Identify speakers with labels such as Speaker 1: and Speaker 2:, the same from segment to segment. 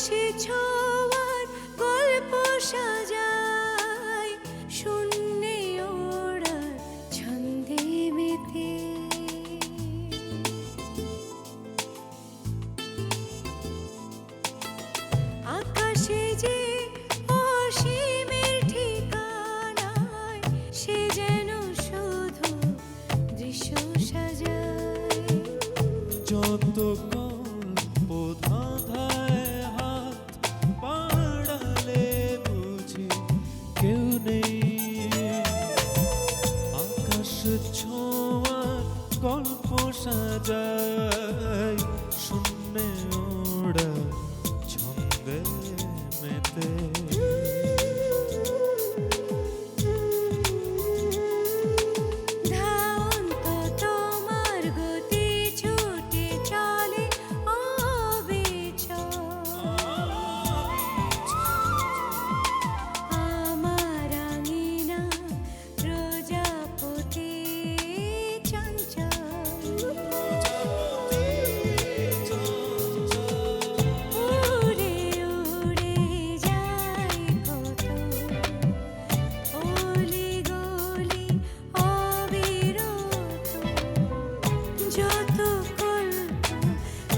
Speaker 1: আকাশে ছোঁয়ার গল্প সাজাই, শূন্যে ওড়ার ছন্দে মেতে। আকাশে যে অসীমের ঠিকানায়, সে যেন শুধু দৃশ্য সাজায়।
Speaker 2: যত গল্প ধাঁধায় হাত বাড়ালে বুঝি কেউ নেই, আকাশ ছোঁয়ার গল্প সাজায়, শূন্যে ওড়া ছন্দে মেতে।
Speaker 1: ধাওন্ত তোমার গতি ছুটে চলে অবিচল, আমার আঙিনা প্রজাপতি চঞ্চল। উড়ে উড়ে যায় কত অলি গলি অবিরত, যত গল্প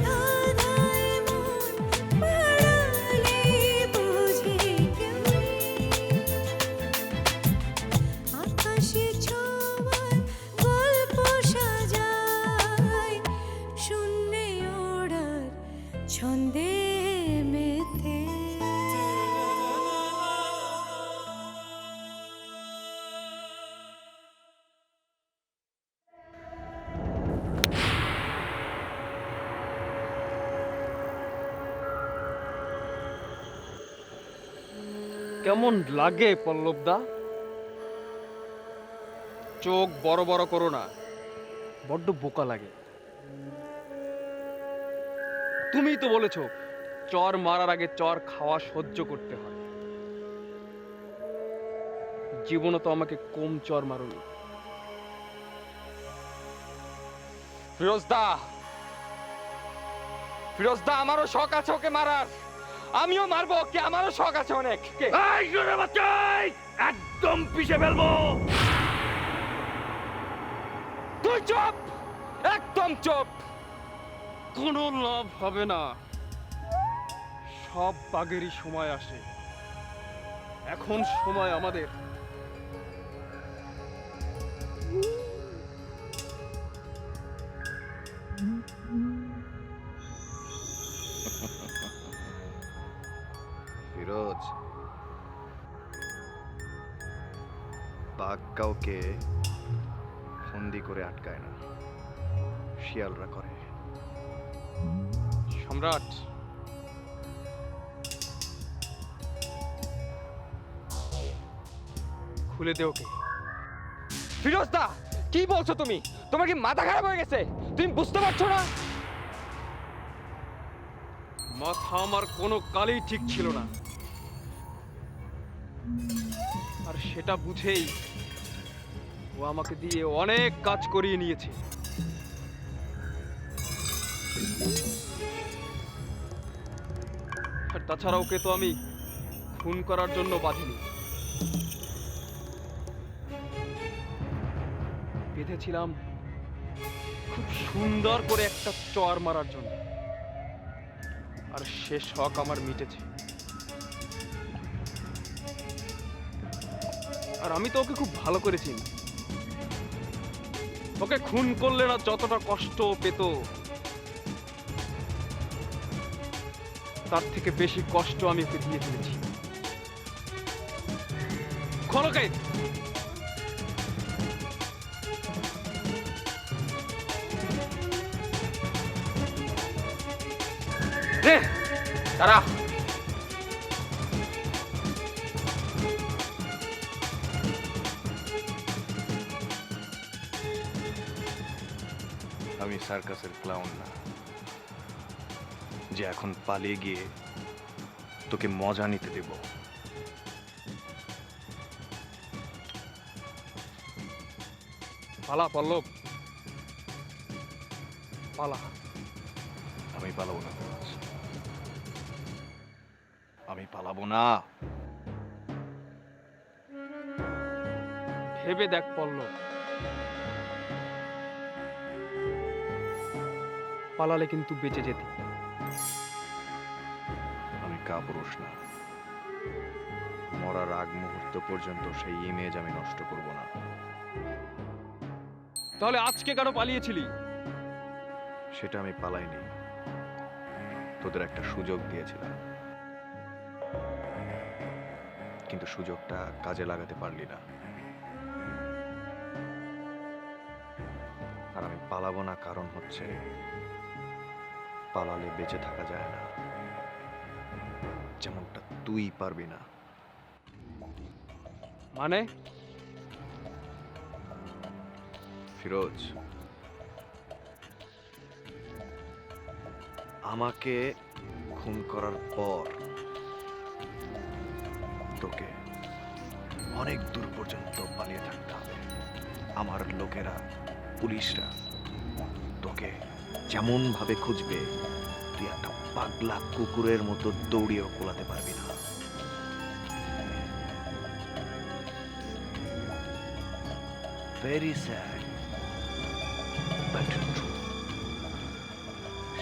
Speaker 1: ধাঁধায় মন বাড়ালে বুঝি কেউ নেই। আকাশে ছোঁয়ার গল্প সাজাই, শূন্যে ওড়ার ছন্দে মেতে।
Speaker 3: কেমন লাগে পল্লবদা? চোখ বড় বড় করো না, বড্ড বোকা লাগে। তুমিই তো বলেছো চর মারার আগে চর খাওয়া সহ্য করতে হয়। জীবনে তো আমাকে কম চর মারুনি। ফিরোজদা, ফিরোজদা, আমারও শখ আছে ওকে মারার। আমিও মারবো ওকে, আমারও শখ আছে অনেক। একদম পিষে ফেলবো। তুই চুপ, একদম চুপ। কোনো লাভ হবে না, সব বাঘেরই সময় আসে। এখন সময় আমাদের।
Speaker 4: ফিরোজ, বাঘ কাউকে ফন্দি করে আটকায় না, শিয়ালরা করে।
Speaker 3: সম্রাট, খুলে দে ওকে। ফিরোজদা, কি বলছো তুমি? তোমার কি মাথা খারাপ হয়ে গেছে? তুমি বুঝতে পারছো না? মাথা আমার কোনো কালই ঠিক ছিল না, আর সেটা বুঝেই ও আমাকে দিয়ে অনেক কাজ করিয়ে নিয়েছে। আর তাছাড়া ওকে তো আমি খুন করার জন্য বাঁধিনি, বেঁধেছিলাম খুব সুন্দর করে একটা চর মারার জন্য। আর সে শখ আমার মিটেছে। আর আমি তো ওকে খুব ভালো করে চিনি। ওকে খুন করলে না যতটা কষ্ট পেত, তার থেকে বেশি কষ্ট আমি ওকে দিয়ে ফেলেছি। খোলোকে। তারা
Speaker 4: আমি সার্কাসের ক্লাউন না যে এখন পালিয়ে গিয়ে তোকে মজা নিতে দেব।
Speaker 3: পালা পল্লব, পালা।
Speaker 4: আমি পালাবো না। পালাবো না।
Speaker 3: ভেবে দেখ পল্লব, পালালে কিন্তু বেঁচে যেতি।
Speaker 4: আমি কাপুরুষ না। মরার আগ মুহূর্ত পর্যন্ত সেই ইমেজ আমি নষ্ট করব না।
Speaker 3: তাহলে আজকে কেন পালিয়েছিলি?
Speaker 4: সেটা আমি পালাইনি, তোদের একটা সুযোগ দিয়েছিলাম, কিন্তু সুযোগটা কাজে লাগাতে পারলি না। আর আমি পালাবো না, কারণ হচ্ছে পালালে বেঁচে থাকা যায় না, যেমনটা তুই পারবি না।
Speaker 3: মানে?
Speaker 4: ফিরোজ, আমাকে খুন করার পর তোকে অনেক দূর পর্যন্ত পালিয়ে থাকতে হবে। আমার লোকেরা, পুলিশরা তোকে যেমন ভাবে খুঁজবে, তুই একটা পাগলা কুকুরের মতো দৌড়িয়েও কোলাতে পারবি না। Very sad but true.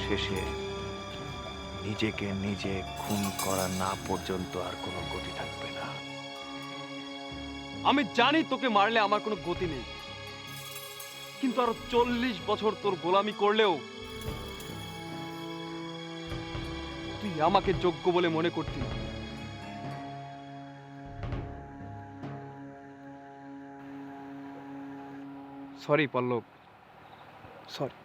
Speaker 4: শেষে নিজেকে নিজে খুন করা না পর্যন্ত আর কোনো গতি থাকবে না।
Speaker 3: আমি জানি তোকে মারলে আমার কোনো গতি নেই, কিন্তু আরো 40 বছর তোর গোলামি করলেও তুই আমাকে যোগ্য বলে মনে করতি না। সরি পল্লব, সরি।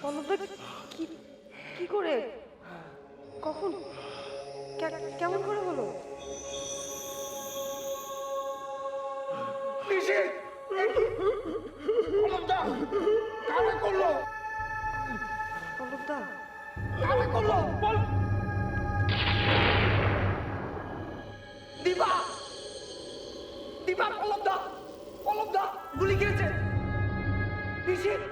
Speaker 5: পল্লবদা কি কি করে কখন কেমন করে হলো? পল্লবদা
Speaker 6: গুলি খেয়েছে নিশিত।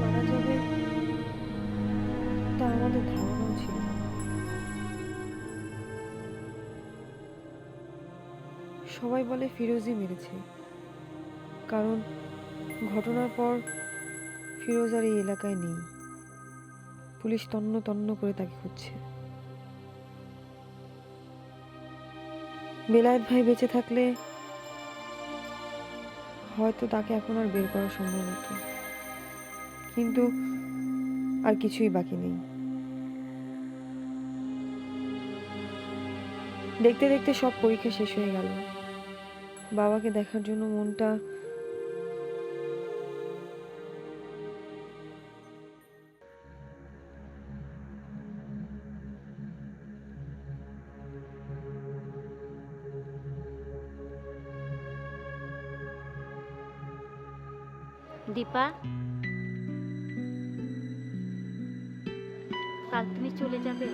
Speaker 5: মারা যাবে তা আমাদের ধারণাও ছিল না। সবাই বলে ফিরোজই মেরেছে, কারণ ঘটনার পর ফিরোজ আর এই এলাকায় নেই। পুলিশ তন্ন তন্ন করে তাকে খুঁজছে। বেলায়েত ভাই বেঁচে থাকলে হয়তো তাকে এখন আর বের করা সম্ভব হতো, কিন্তু আর কিছুই বাকি নেই। দেখতে দেখতে সব পরীক্ষা শেষ হয়ে গেল। বাবাকে দেখার জন্য মনটা
Speaker 7: দীপা, কাল তুমি চলে যাবে?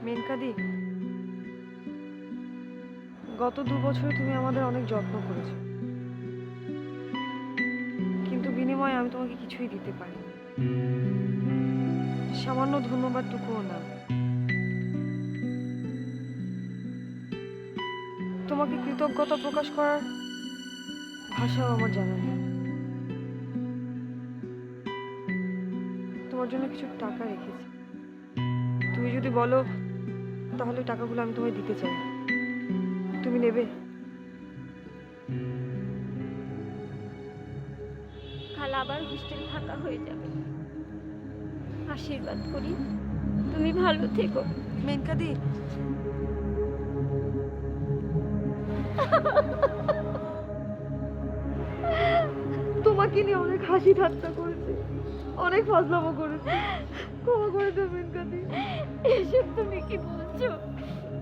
Speaker 5: মেনকাদি, গত 2 বছরে তুমি আমাদের অনেক যত্ন করেছো, কিন্তু বিনিময়ে আমি তোমাকে কিছুই দিতে পারি। সামান্য ধন্যবাদটুকুও না। তোমাকে কৃতজ্ঞতা প্রকাশ করার ভাষাও আমার জানা নেই। তোমার জন্য কিছু টাকা রেখেছি, তুমি যদি বলো তাহলে টাকাগুলো আমি তোমায় দিতে চাই। তুমি নেবে?
Speaker 7: কাল আবার হোস্টেল ফাঁকা হয়ে যাবে। আশীর্বাদ করি তুমি ভালো থেকো।
Speaker 5: মেনকাদি, তোমাকে নিয়ে অনেক হাসি ঠাট্টা করেছে, অনেক ফাজলামো করেছে, ক্ষমা করে দেবে মেনকাদি।
Speaker 7: এসব তুমি কি বলছো?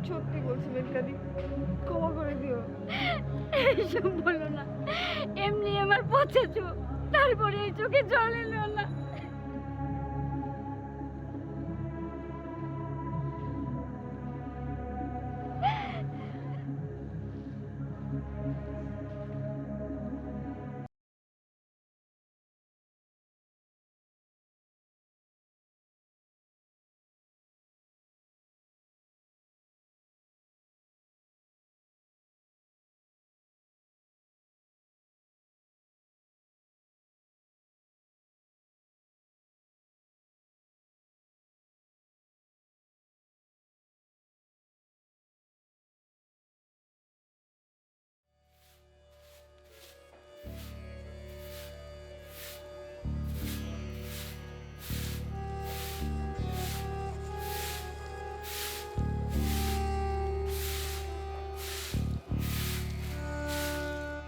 Speaker 5: সত্যি বলছি মেনকাদি, ক্ষমা করে দিও।
Speaker 7: এসব বলো না, এমনি আমার পচে চোখ, তারপরে এই চোখে জল এলো না।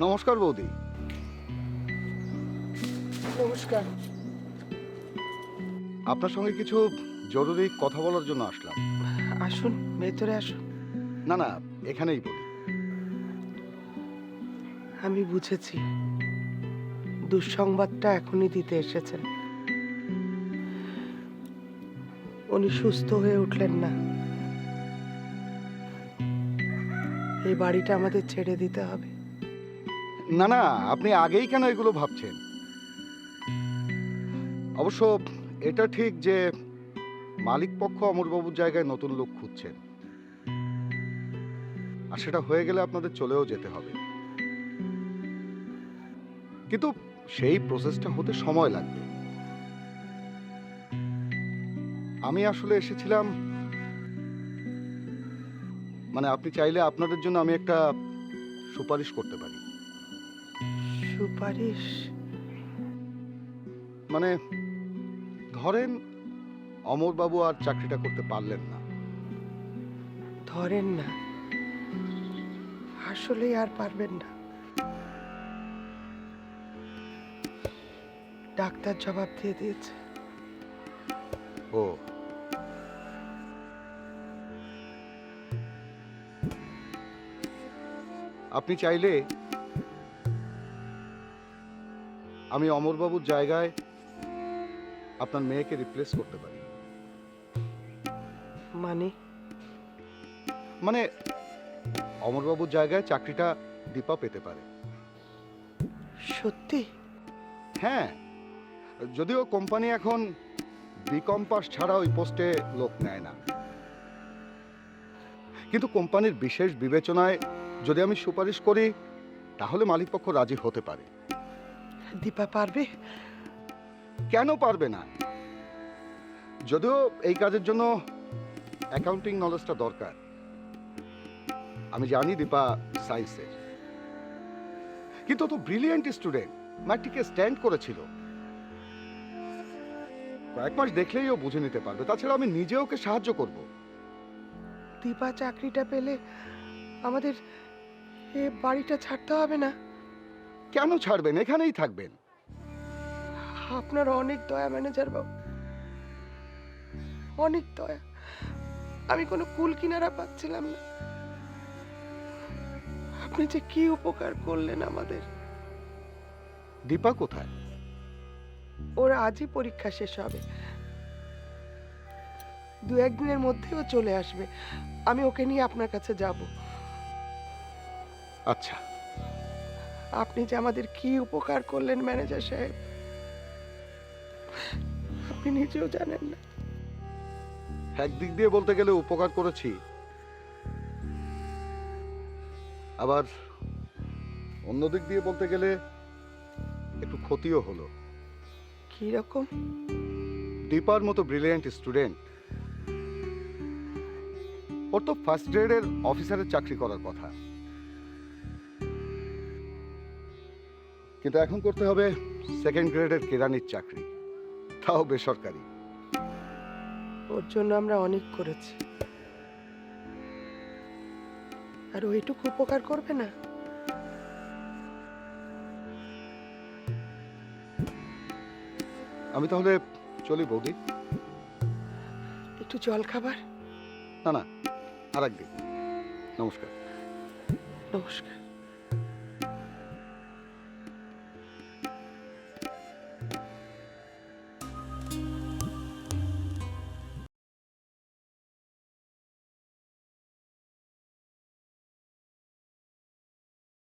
Speaker 8: নমস্কার বৌদি।
Speaker 6: নমস্কার।
Speaker 8: আপনার সঙ্গে কিছু জরুরি কথা বলার জন্য আসলাম।
Speaker 6: আসুন, ভেতরে আসুন।
Speaker 8: না না, এখানেই বলি।
Speaker 6: আমি বুঝেছি, দুঃসংবাদটা এখনই দিতে এসেছেন। উনি সুস্থ হয়ে উঠলেন না। এই বাড়িটা আমাদের ছেড়ে দিতে হবে।
Speaker 8: না না, আপনি আগেই কেন এগুলো ভাবছেন? অবশ্য এটা ঠিক যে মালিক পক্ষ অমরবাবুর জায়গায় নতুন লোক খুঁজছেন, আর সেটা হয়ে গেলে আপনাদের চলেও যেতে হবে। কিন্তু সেই প্রসেসটা হতে সময় লাগবে। আমি আসলে এসেছিলাম, মানে আপনি চাইলে আপনাদের জন্য আমি একটা সুপারিশ করতে পারি।
Speaker 6: সুপারিশ?
Speaker 8: মানে ধরেন অমরবাবু আর চাকরিটা করতে পারলেন না।
Speaker 6: ধরেন না, আসলেই আর পারবেন না। ডাক্তার জবাব দিয়ে দিয়েছে।
Speaker 8: ও, আপনি চাইলে আমি অমরবাবুর জায়গায় আপনার মেয়েকে রিপ্লেস করতে পারি।
Speaker 6: মানে?
Speaker 8: মানে অমরবাবুর জায়গায় চাকরিটা দীপা পেতে পারে।
Speaker 6: সত্যি?
Speaker 8: হ্যাঁ, যদিও কোম্পানি এখন বিকম পাস ছাড়া ওই পোস্টে লোক নেয় না, কিন্তু কোম্পানির বিশেষ বিবেচনায় যদি আমি সুপারিশ করি তাহলে মালিকপক্ষ রাজি হতে পারে।
Speaker 6: দীপা পারবে?
Speaker 8: কেন পারবে না? যদিও এই কাজের জন্য অ্যাকাউন্টিং নলেজটা দরকার। আমি জানি দীপা সায়েন্সের, কিন্তু তো ব্রিলিয়েন্ট স্টুডেন্ট, ম্যাট্রিকে স্ট্যান্ড করেছিল। কয়েক মাস দেখলেই ও বুঝে নিতে পারবে। তাছাড়া আমি নিজে ওকে সাহায্য করব।
Speaker 6: দীপা চাকরিটা পেলে আমাদের এ বাড়িটা ছাড়তে হবে না?
Speaker 8: কেন ছাড়বেন? এখানেই থাকবেন।
Speaker 6: আপনার অনেক দয়া ম্যানেজার বাবু, অনেক দয়া। আমি কোনো কুল কিনারা পাচ্ছিলাম না। আপনি যে কি উপকার করলেন আমাদের।
Speaker 8: দীপা কোথায়?
Speaker 6: ওর আজই পরীক্ষা শেষ হবে, দু একদিনের মধ্যেও চলে আসবে। আমি ওকে নিয়ে আপনার কাছে যাব।
Speaker 8: আচ্ছা,
Speaker 6: আপনি যে আমাদের কি উপকার করলেন ম্যানেজার সাহেব, আপনি নিজেও জানেন না।
Speaker 8: একদিক দিয়ে বলতে গেলে উপকার করেছি, আবার অন্য দিক দিয়ে বলতে গেলে একটু ক্ষতিও হলো।
Speaker 6: কি রকম?
Speaker 8: দীপার মতো ব্রিলিয়েন্ট স্টুডেন্ট, ওর তো ফার্স্ট গ্রেডের অফিসারের চাকরি করার কথা, কিন্তু এখন করতে হবে সেকেন্ড গ্রেডের কেরানির চাকরি, তাও বেসরকারি।
Speaker 6: ওর জন্য আমরা অনেক করেছি, আর ওইটুকু উপকার করবে না?
Speaker 8: আমি তাহলে চলি বৌদি।
Speaker 6: একটু জল খাবার?
Speaker 8: না না, আর একদিন। নমস্কার।
Speaker 6: নমস্কার।